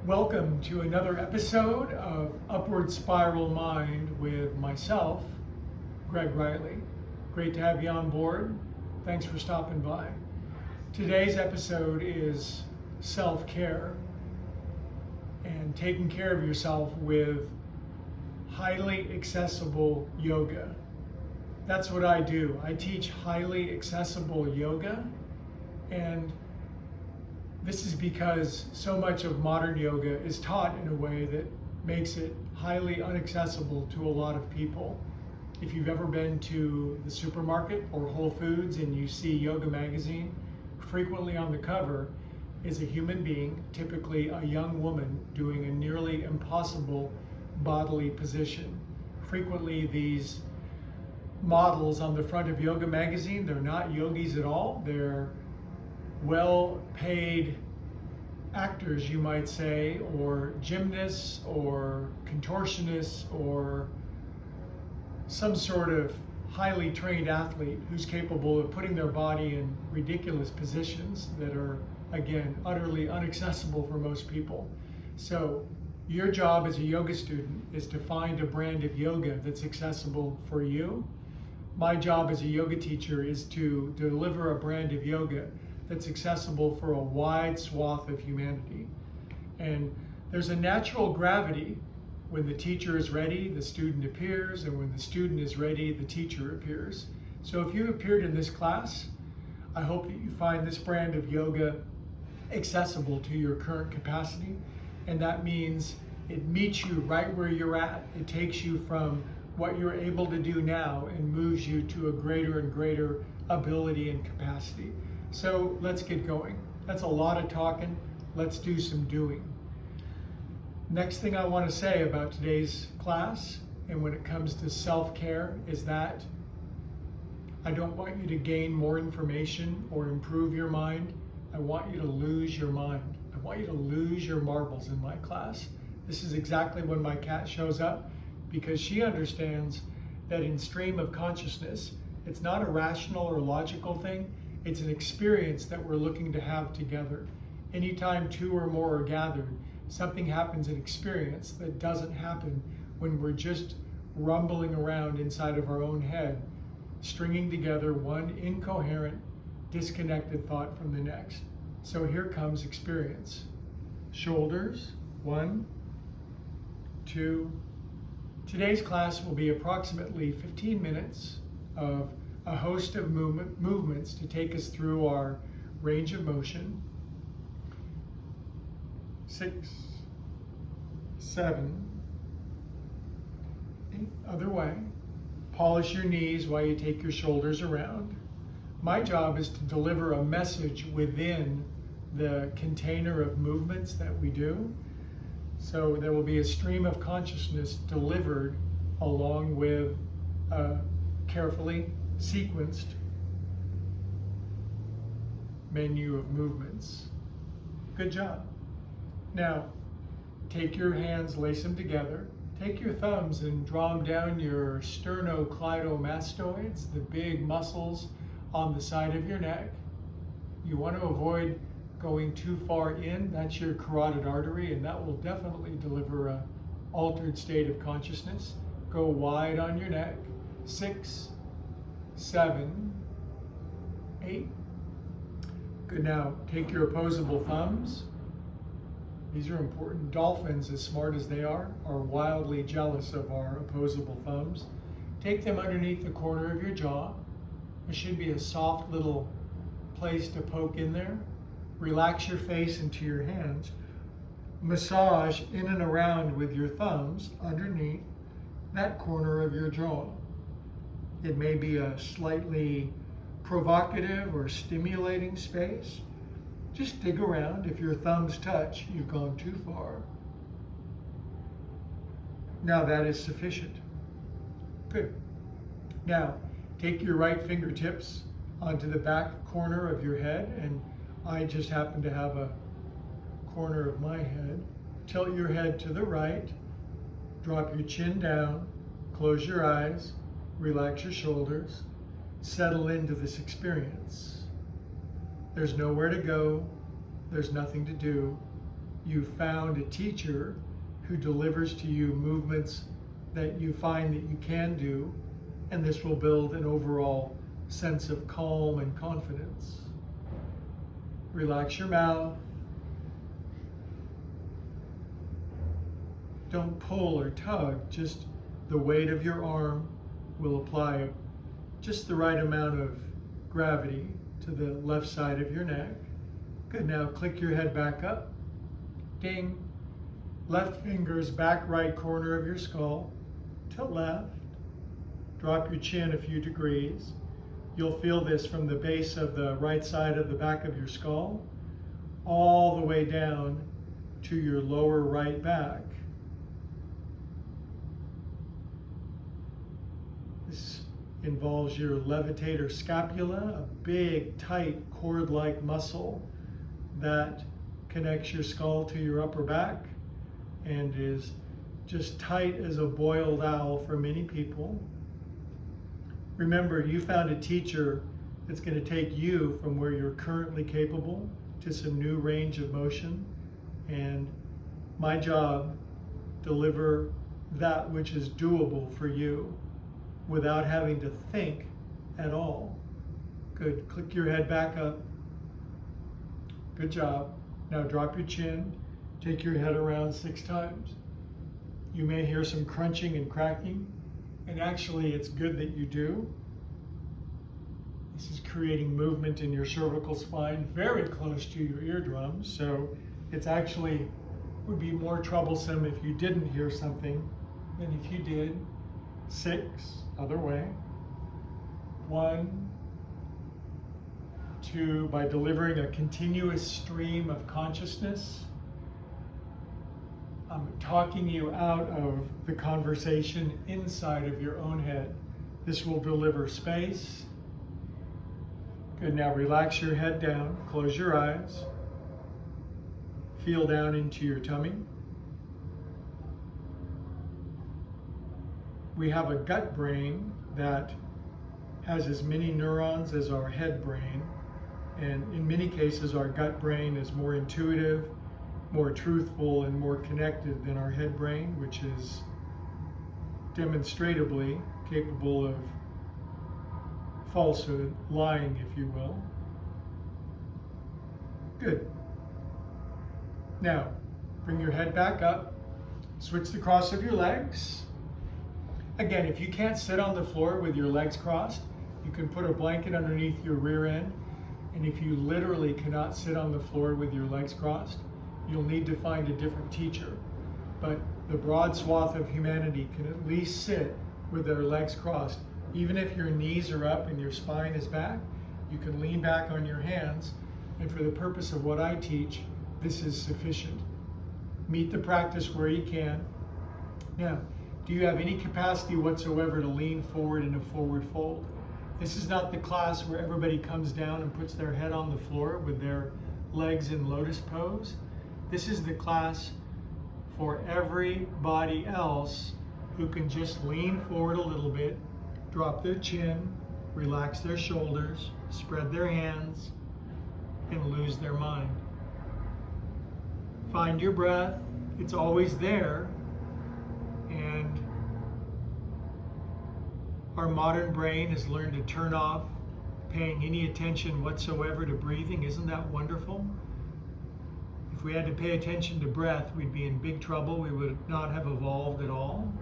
Welcome to another episode of Upward Spiral Mind with myself, Greg Riley. Great to have you on board. Thanks for stopping by. Today's episode is self-care and taking care of yourself with highly accessible yoga. That's what I do. I teach highly accessible yoga, and this is because so much of modern yoga is taught in a way that makes it highly inaccessible to a lot of people. If you've ever been to the supermarket or Whole Foods and you see Yoga magazine, frequently on the cover is a human being, typically a young woman, doing a nearly impossible bodily position. Frequently these models on the front of Yoga magazine, they're not yogis at all. They're well-paid actors, you might say, or gymnasts or contortionists or some sort of highly trained athlete who's capable of putting their body in ridiculous positions that are, again, utterly inaccessible for most people. So your job as a yoga student is to find a brand of yoga that's accessible for you. My job as a yoga teacher is to deliver a brand of yoga that's accessible for a wide swath of humanity. And there's a natural gravity. When the teacher is ready, the student appears, and when the student is ready, the teacher appears. So if you appeared in this class, I hope that you find this brand of yoga accessible to your current capacity. And that means it meets you right where you're at. It takes you from what you're able to do now and moves you to a greater and greater ability and capacity. So let's get going. That's a lot of talking. Let's do some doing. Next thing I want to say about today's class, and when it comes to self-care, is that I don't want you to gain more information or improve your mind. I want you to lose your mind. I want you to lose your marbles in my class. This is exactly when my cat shows up, because she understands that in stream of consciousness, it's not a rational or logical thing. It's an experience that we're looking to have together. Anytime two or more are gathered, something happens in experience that doesn't happen when we're just rumbling around inside of our own head, stringing together one incoherent, disconnected thought from the next. So here comes experience. Shoulders, 1, 2. Today's class will be approximately 15 minutes of a host of movements to take us through our range of motion. 6, 7, 8. Other way. Polish your knees while you take your shoulders around. My job is to deliver a message within the container of movements that we do. So there will be a stream of consciousness delivered along with a carefully sequenced menu of movements. Good job. Now, take your hands, lace them together. Take your thumbs and draw them down your sternocleidomastoids, the big muscles on the side of your neck. You want to avoid going too far in. That's your carotid artery, and that will definitely deliver an altered state of consciousness. Go wide on your neck. 6, 7, 8. Good. Now take your opposable thumbs. These are important. Dolphins, as smart as they are wildly jealous of our opposable thumbs. Take them underneath the corner of your jaw. There should be a soft little place to poke in there. Relax your face into your hands. Massage in and around with your thumbs underneath that corner of your jaw. It may be a slightly provocative or stimulating space. Just dig around. If your thumbs touch, you've gone too far. Now that is sufficient. Good. Now, take your right fingertips onto the back corner of your head, and I just happen to have a corner of my head. Tilt your head to the right, drop your chin down, close your eyes, relax your shoulders, settle into this experience. There's nowhere to go, there's nothing to do, you found a teacher who delivers to you movements that you find that you can do, and this will build an overall sense of calm and confidence. Relax your mouth. Don't pull or tug, just the weight of your arm will apply just the right amount of gravity to the left side of your neck. Good, now click your head back up. Ding. Left fingers back right corner of your skull, tilt left. Drop your chin a few degrees. You'll feel this from the base of the right side of the back of your skull all the way down to your lower right back. This involves your levator scapula, a big, tight, cord-like muscle that connects your skull to your upper back and is just tight as a boiled owl for many people. Remember, you found a teacher that's going to take you from where you're currently capable to some new range of motion, and my job, deliver that which is doable for you without having to think at all. Good, click your head back up. Good job. Now drop your chin, take your head around 6 times. You may hear some crunching and cracking, and actually it's good that you do. This is creating movement in your cervical spine very close to your eardrums, so it's actually would be more troublesome if you didn't hear something than if you did. 6, other way. 1, 2, by delivering a continuous stream of consciousness. I'm talking you out of the conversation inside of your own head. This will deliver space. Good, now relax your head down, close your eyes. Feel down into your tummy. We have a gut brain that has as many neurons as our head brain. And in many cases, our gut brain is more intuitive, more truthful, and more connected than our head brain, which is demonstrably capable of falsehood, lying, if you will. Good. Now, bring your head back up. Switch the cross of your legs. Again, if you can't sit on the floor with your legs crossed, you can put a blanket underneath your rear end. And if you literally cannot sit on the floor with your legs crossed, you'll need to find a different teacher. But the broad swath of humanity can at least sit with their legs crossed. Even if your knees are up and your spine is back, you can lean back on your hands. And for the purpose of what I teach, this is sufficient. Meet the practice where you can. Now, do you have any capacity whatsoever to lean forward in a forward fold? This is not the class where everybody comes down and puts their head on the floor with their legs in lotus pose. This is the class for everybody else who can just lean forward a little bit, drop their chin, relax their shoulders, spread their hands, and lose their mind. Find your breath. It's always there. And our modern brain has learned to turn off paying any attention whatsoever to breathing. Isn't that wonderful? If we had to pay attention to breath, we'd be in big trouble. We would not have evolved at all.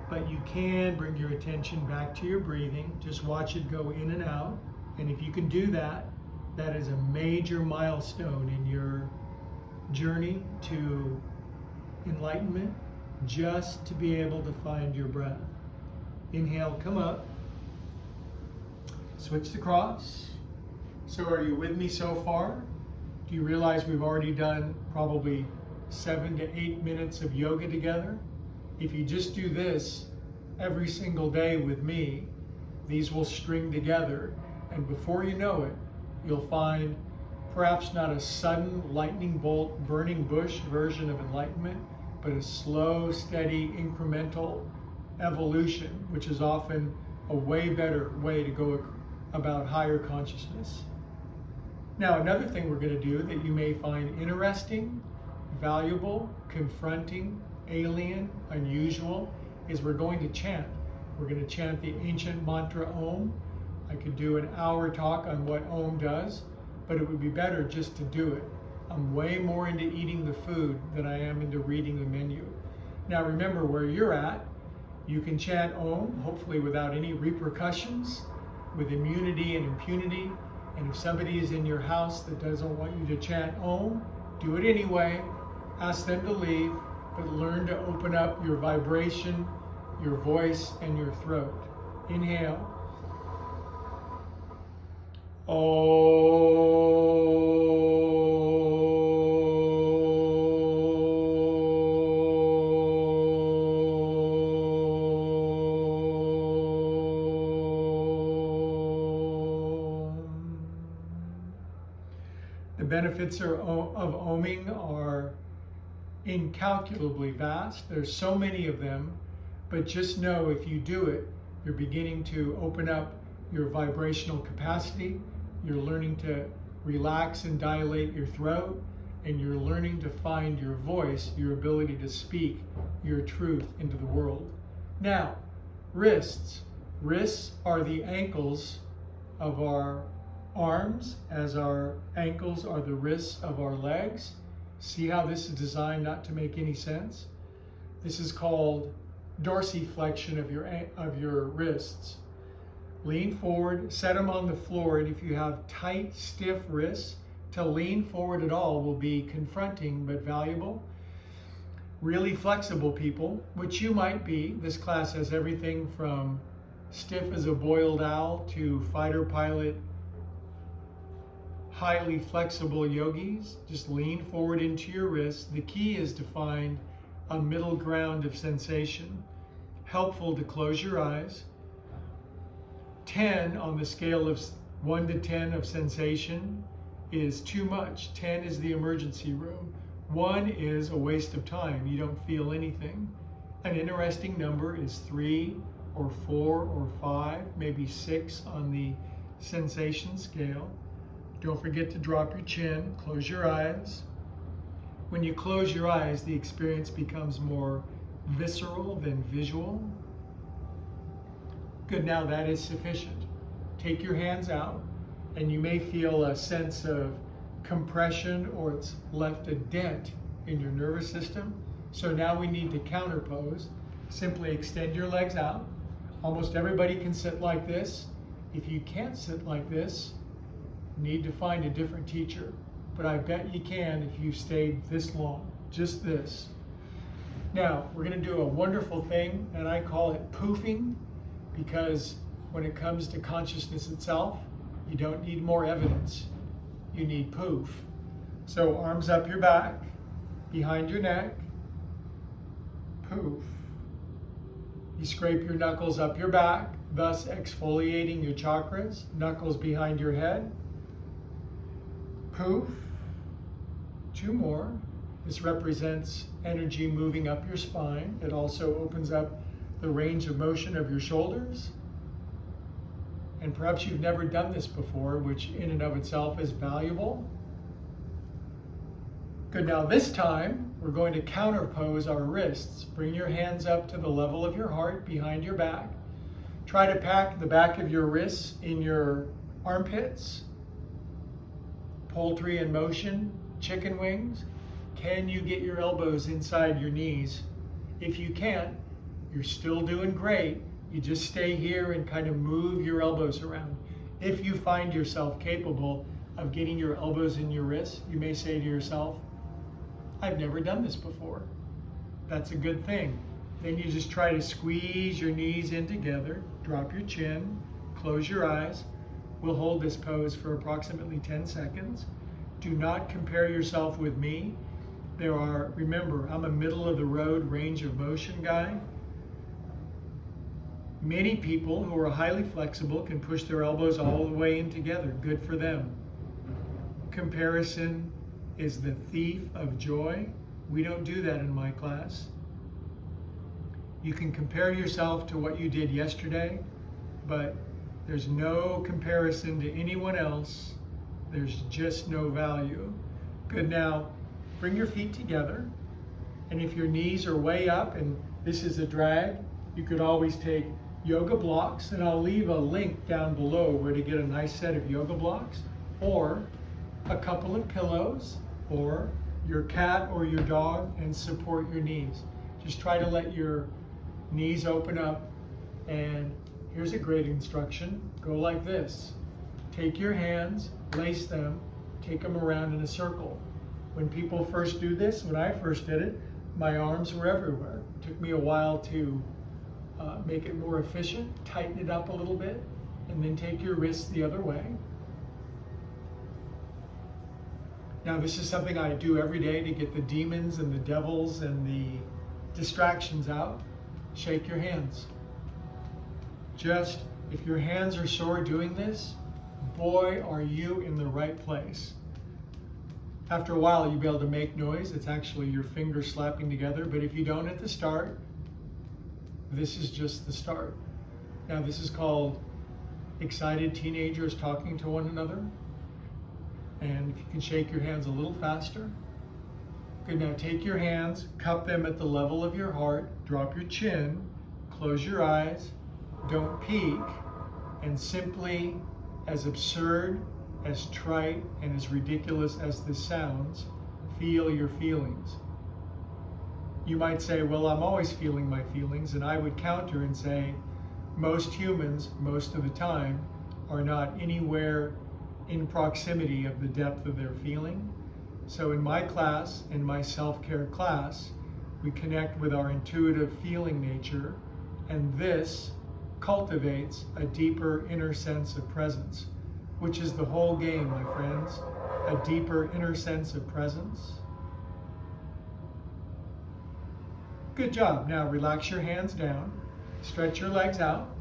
But you can bring your attention back to your breathing. Just watch it go in and out. And if you can do that, that is a major milestone in your journey to enlightenment, just to be able to find your breath. Inhale, come up. Switch the cross. So are you with me so far? Do you realize we've already done probably 7 to 8 minutes of yoga together? If you just do this every single day with me, these will string together, and before you know it, you'll find perhaps not a sudden lightning bolt, burning bush version of enlightenment, but a slow, steady, incremental evolution, which is often a way better way to go about higher consciousness. Now, another thing we're going to do that you may find interesting valuable, confronting, alien, unusual, is we're going to chant. We're going to chant the ancient mantra Om. I could do an hour talk on what Om does, but it would be better just to do it. I'm way more into eating the food than I am into reading the menu. Now remember, where you're at, you can chant Om, hopefully without any repercussions, with immunity and impunity. And if somebody is in your house that doesn't want you to chant Om, do it anyway. Ask them to leave, but learn to open up your vibration, your voice, and your throat. Inhale. The benefits of oming are incalculably vast. There's so many of them, but just know if you do it, you're beginning to open up your vibrational capacity. You're learning to relax and dilate your throat, and you're learning to find your voice, your ability to speak your truth into the world. Now, wrists. Wrists are the ankles of our arms, as our ankles are the wrists of our legs. See how this is designed not to make any sense? This is called dorsiflexion of your wrists. Lean forward, set them on the floor, and if you have tight, stiff wrists, to lean forward at all will be confronting but valuable. Really flexible people, which you might be. This class has everything from stiff as a boiled owl to fighter pilot, highly flexible yogis. Just lean forward into your wrists. The key is to find a middle ground of sensation. Helpful to close your eyes. 10 on the scale of 1 to 10 of sensation is too much. 10 is the emergency room. 1 is a waste of time. You don't feel anything. An interesting number is 3 or 4 or 5, maybe 6 on the sensation scale. Don't forget to drop your chin, close your eyes. When you close your eyes, the experience becomes more visceral than visual. Good, now that is sufficient. Take your hands out, and you may feel a sense of compression, or it's left a dent in your nervous system. So now we need to counterpose. Simply extend your legs out. Almost everybody can sit like this. If you can't sit like this, you need to find a different teacher. But I bet you can if you stayed this long, just this. Now, we're going to do a wonderful thing, and I call it poofing, because when it comes to consciousness itself, you don't need more evidence. You need poof. So arms up your back, behind your neck, poof. You scrape your knuckles up your back, thus exfoliating your chakras, knuckles behind your head, poof. 2 more. This represents energy moving up your spine. It also opens up the range of motion of your shoulders. And perhaps you've never done this before, which in and of itself is valuable. Good, now this time we're going to counterpose our wrists. Bring your hands up to the level of your heart, behind your back. Try to pack the back of your wrists in your armpits. Poultry in motion, chicken wings. Can you get your elbows inside your knees? If you can't, you're still doing great. You just stay here and kind of move your elbows around. If you find yourself capable of getting your elbows in your wrists, you may say to yourself, I've never done this before. That's a good thing. Then you just try to squeeze your knees in together, drop your chin, close your eyes. We'll hold this pose for approximately 10 seconds. Do not compare yourself with me. Remember, I'm a middle of the road range of motion guy. Many people who are highly flexible can push their elbows all the way in together. Good for them. Comparison is the thief of joy. We don't do that in my class. You can compare yourself to what you did yesterday, but there's no comparison to anyone else. There's just no value. Good, now bring your feet together. And if your knees are way up and this is a drag, you could always take yoga blocks, and I'll leave a link down below where to get a nice set of yoga blocks, or a couple of pillows, or your cat or your dog, and support your knees. Just try to let your knees open up. And here's a great instruction. Go like this. Take your hands, lace them, take them around in a circle. When people first do this, when I first did it, my arms were everywhere. It took me a while to make it more efficient, tighten it up a little bit, and then take your wrists the other way. Now this is something I do every day to get the demons and the devils and the distractions out. Shake your hands. Just, if your hands are sore doing this, boy, are you in the right place. After a while, you'll be able to make noise. It's actually your fingers slapping together, but if you don't at the start, this is just the start. Now this is called excited teenagers talking to one another. And if you can shake your hands a little faster. Good, now take your hands, cup them at the level of your heart, drop your chin, close your eyes, don't peek, and simply, as absurd, as trite, and as ridiculous as this sounds, feel your feelings. You might say, well, I'm always feeling my feelings, and I would counter and say, most humans, most of the time, are not anywhere in proximity of the depth of their feeling. So in my class, in my self-care class, we connect with our intuitive feeling nature, and this cultivates a deeper inner sense of presence, which is the whole game, my friends, a deeper inner sense of presence. Good job. Now relax your hands down, stretch your legs out.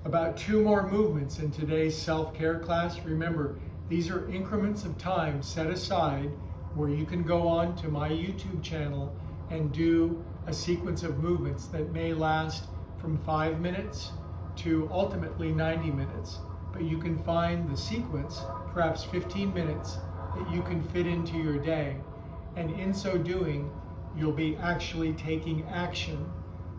About 2 more movements in today's self-care class. Remember, these are increments of time set aside where you can go on to my YouTube channel and do a sequence of movements that may last from 5 minutes to ultimately 90 minutes. But you can find the sequence, perhaps 15 minutes, that you can fit into your day. And in so doing, you'll be actually taking action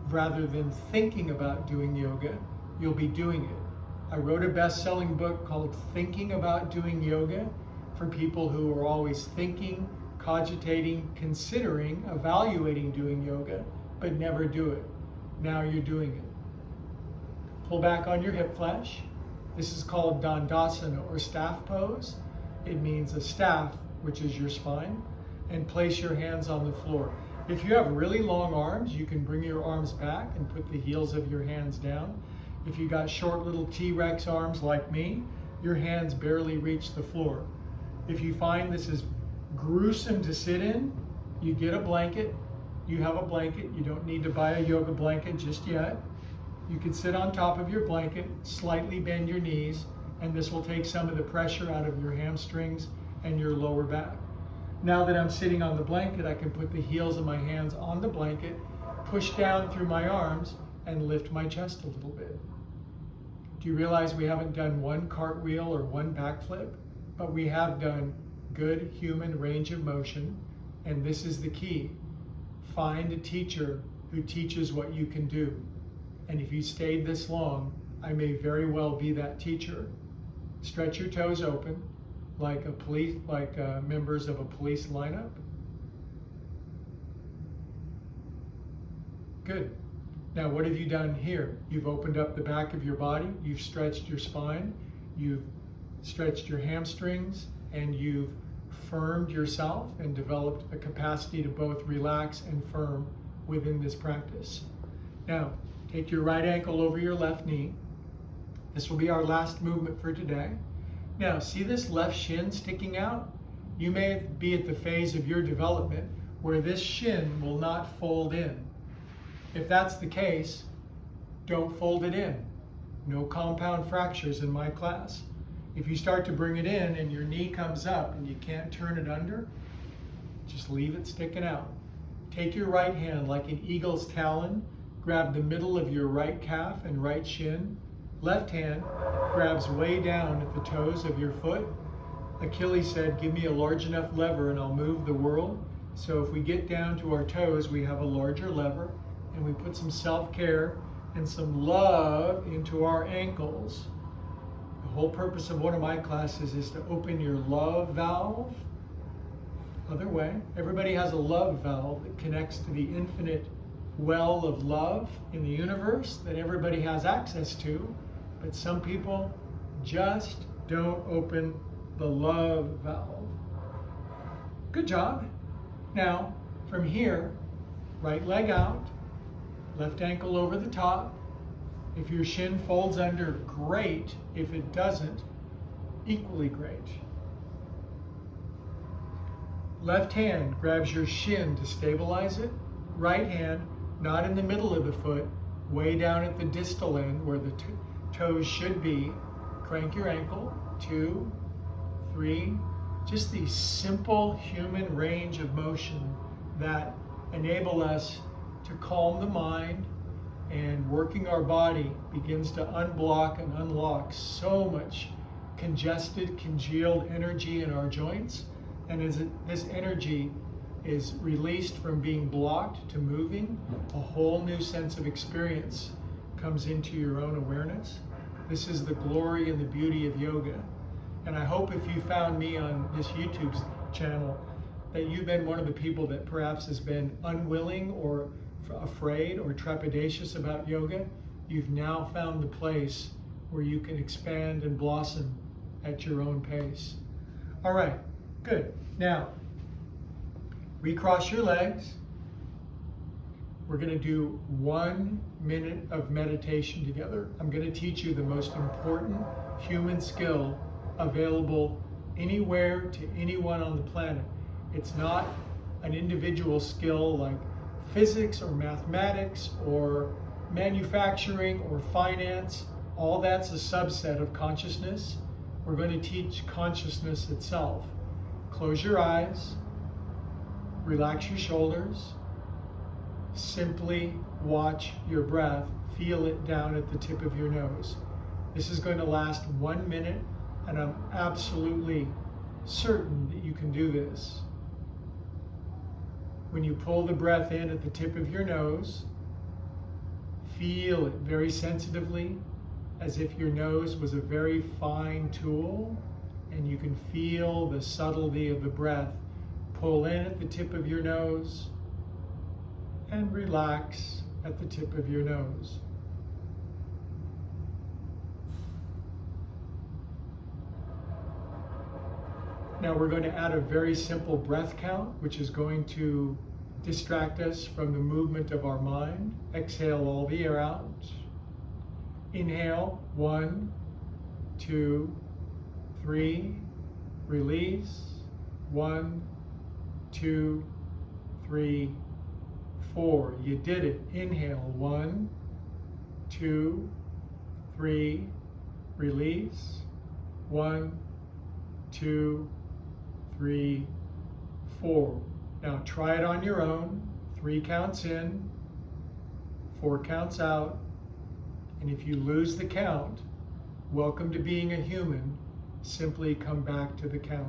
rather than thinking about doing yoga. You'll be doing it. I wrote a best-selling book called Thinking About Doing Yoga for people who are always thinking, cogitating, considering, evaluating doing yoga, but never do it. Now you're doing it. Pull back on your hip flesh. This is called Dandasana, or staff pose. It means a staff, which is your spine, and place your hands on the floor. If you have really long arms, you can bring your arms back and put the heels of your hands down. If you got short little T-Rex arms like me, your hands barely reach the floor. If you find this is gruesome to sit in, you get a blanket. You have a blanket. You don't need to buy a yoga blanket just yet. You can sit on top of your blanket, slightly bend your knees, and this will take some of the pressure out of your hamstrings and your lower back. Now that I'm sitting on the blanket, I can put the heels of my hands on the blanket, push down through my arms, and lift my chest a little bit. Do you realize we haven't done one cartwheel or one backflip, but we have done good human range of motion, and this is the key. Find a teacher who teaches what you can do. And if you stayed this long, I may very well be that teacher. Stretch your toes open like members of a police lineup. Good. Now what have you done here? You've opened up the back of your body, you've stretched your spine, you've stretched your hamstrings, and you've firmed yourself and developed a capacity to both relax and firm within this practice. Now, take your right ankle over your left knee. This will be our last movement for today. Now, see this left shin sticking out? You may be at the phase of your development where this shin will not fold in. If that's the case, don't fold it in. No compound fractures in my class. If you start to bring it in and your knee comes up and you can't turn it under, just leave it sticking out. Take your right hand like an eagle's talon, grab the middle of your right calf and right shin. Left hand grabs way down at the toes of your foot. Achilles said, give me a large enough lever and I'll move the world. So if we get down to our toes, we have a larger lever, and we put some self-care and some love into our ankles. The whole purpose of one of my classes is to open your love valve. Other way, everybody has a love valve that connects to the infinite well of love in the universe that everybody has access to, but some people just don't open the love valve. Good job. Now, from here, right leg out, left ankle over the top. If your shin folds under, great. If it doesn't, equally great. Left hand grabs your shin to stabilize it. Right hand, not in the middle of the foot, way down at the distal end where the toes should be. Crank your ankle. 2, 3. Just these simple human range of motion that enable us to calm the mind, and working our body begins to unblock and unlock so much congested, congealed energy in our joints. And as this energy is released from being blocked to moving, a whole new sense of experience comes into your own awareness. This is the glory and the beauty of yoga. And I hope if you found me on this YouTube channel, that you've been one of the people that perhaps has been unwilling or afraid or trepidatious about yoga. You've now found the place where you can expand and blossom at your own pace. All right, good. Now, recross your legs. We're going to do 1 minute of meditation together. I'm going to teach you the most important human skill available anywhere to anyone on the planet. It's not an individual skill like physics or mathematics or manufacturing or finance. All that's a subset of consciousness. We're going to teach consciousness itself. Close your eyes, relax your shoulders, simply watch your breath, feel it down at the tip of your nose. This is going to last 1 minute, and I'm absolutely certain that you can do this. When you pull the breath in at the tip of your nose, feel it very sensitively, as if your nose was a very fine tool, and you can feel the subtlety of the breath. Pull in at the tip of your nose and relax at the tip of your nose. Now we're going to add a very simple breath count, which is going to distract us from the movement of our mind. Exhale all the air out. Inhale, 1, 2, 3. Release, 1, 2, 3, 4. You did it. Inhale, 1, 2, 3. Release, 1, 2, 3, 4. Now try it on your own. 3 counts in, 4 counts out. And if you lose the count, welcome to being a human. Simply come back to the count.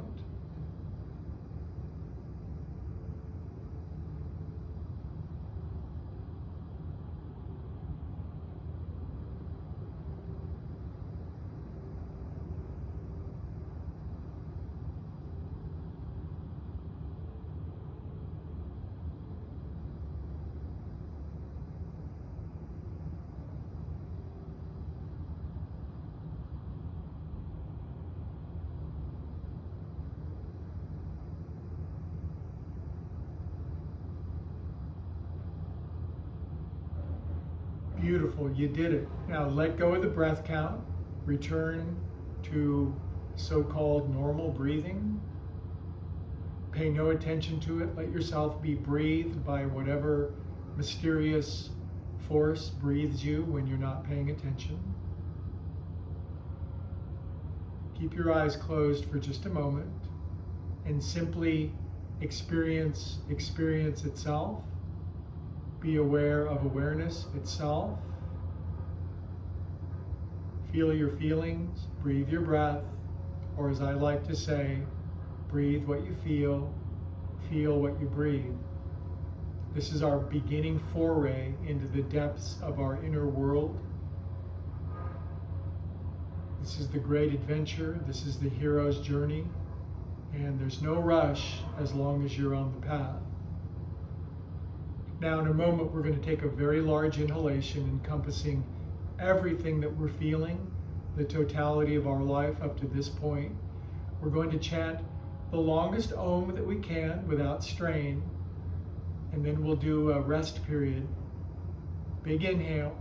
Beautiful, you did it. Now let go of the breath count. Return to so-called normal breathing. Pay no attention to it. Let yourself be breathed by whatever mysterious force breathes you when you're not paying attention. Keep your eyes closed for just a moment and simply experience itself. Be aware of awareness itself. Feel your feelings, breathe your breath, or as I like to say, breathe what you feel what you breathe. This is our beginning foray into the depths of our inner world. This is the great adventure. This is the hero's journey. And there's no rush as long as you're on the path. Now, in a moment, we're going to take a very large inhalation encompassing everything that we're feeling, the totality of our life up to this point. We're going to chant the longest Om that we can without strain, and then we'll do a rest period. Big inhale.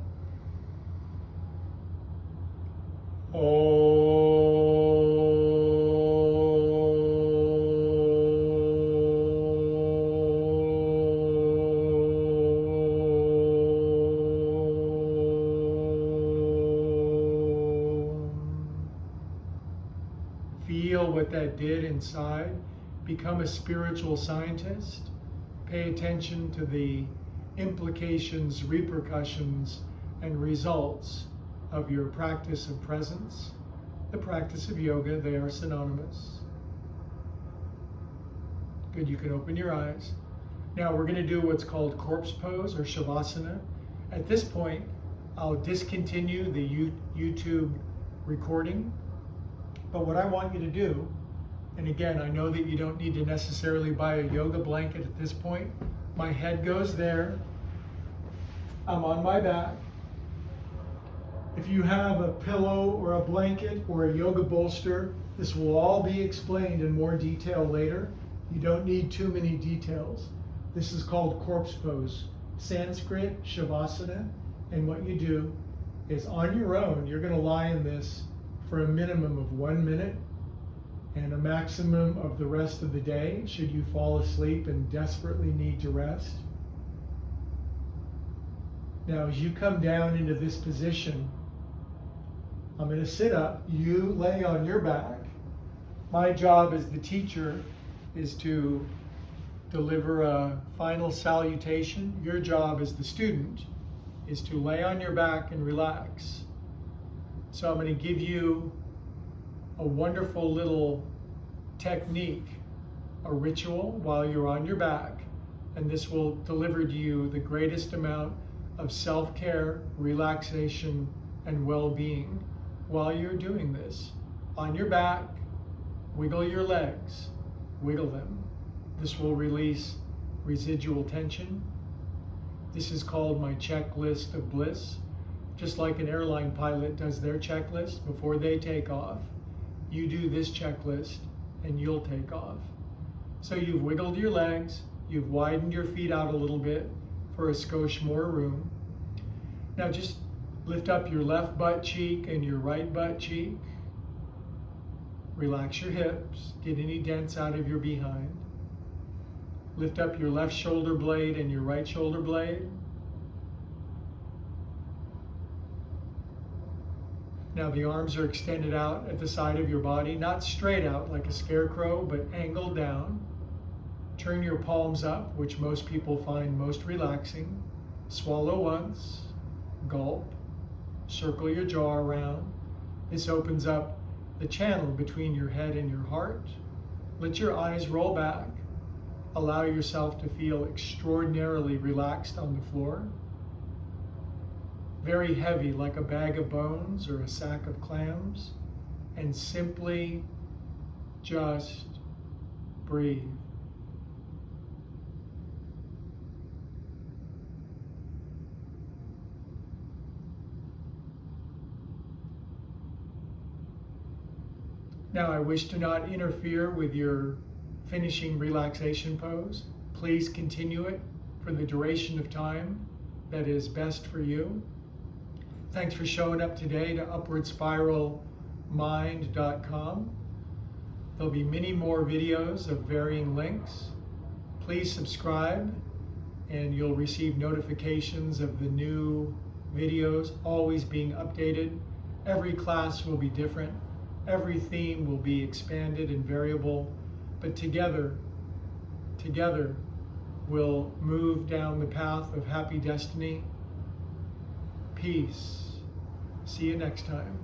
Feel what that did inside. Become a spiritual scientist. Pay attention to the implications, repercussions, and results of your practice of presence, the practice of yoga. They are synonymous. Good, you can open your eyes. Now we're going to do what's called corpse pose or Shavasana. At this point, I'll discontinue the YouTube recording. But what I want you to do, and again, I know that you don't need to necessarily buy a yoga blanket at this point. My head goes there. I'm on my back. If you have a pillow or a blanket or a yoga bolster, this will all be explained in more detail later. You don't need too many details. This is called corpse pose, Sanskrit, Shavasana, and what you do is on your own, you're going to lie in this for a minimum of 1 minute and a maximum of the rest of the day, should you fall asleep and desperately need to rest. Now, as you come down into this position, I'm going to sit up, you lay on your back. My job as the teacher is to deliver a final salutation. Your job as the student is to lay on your back and relax. So I'm going to give you a wonderful little technique, a ritual while you're on your back, and this will deliver to you the greatest amount of self-care, relaxation, and well-being while you're doing this. On your back, wiggle your legs, wiggle them. This will release residual tension. This is called my checklist of bliss. Just like an airline pilot does their checklist before they take off, you do this checklist and you'll take off. So you've wiggled your legs, you've widened your feet out a little bit for a skosh more room. Now just lift up your left butt cheek and your right butt cheek. Relax your hips, get any dents out of your behind. Lift up your left shoulder blade and your right shoulder blade. Now the arms are extended out at the side of your body, not straight out like a scarecrow, but angled down. Turn your palms up, which most people find most relaxing. Swallow once, gulp, circle your jaw around. This opens up the channel between your head and your heart. Let your eyes roll back. Allow yourself to feel extraordinarily relaxed on the floor. Very heavy, like a bag of bones or a sack of clams, and simply just breathe. Now, I wish to not interfere with your finishing relaxation pose. Please continue it for the duration of time that is best for you. Thanks for showing up today to upwardspiralmind.com. There'll be many more videos of varying lengths. Please subscribe and you'll receive notifications of the new videos always being updated. Every class will be different. Every theme will be expanded and variable, but together we'll move down the path of happy destiny. Peace. See you next time.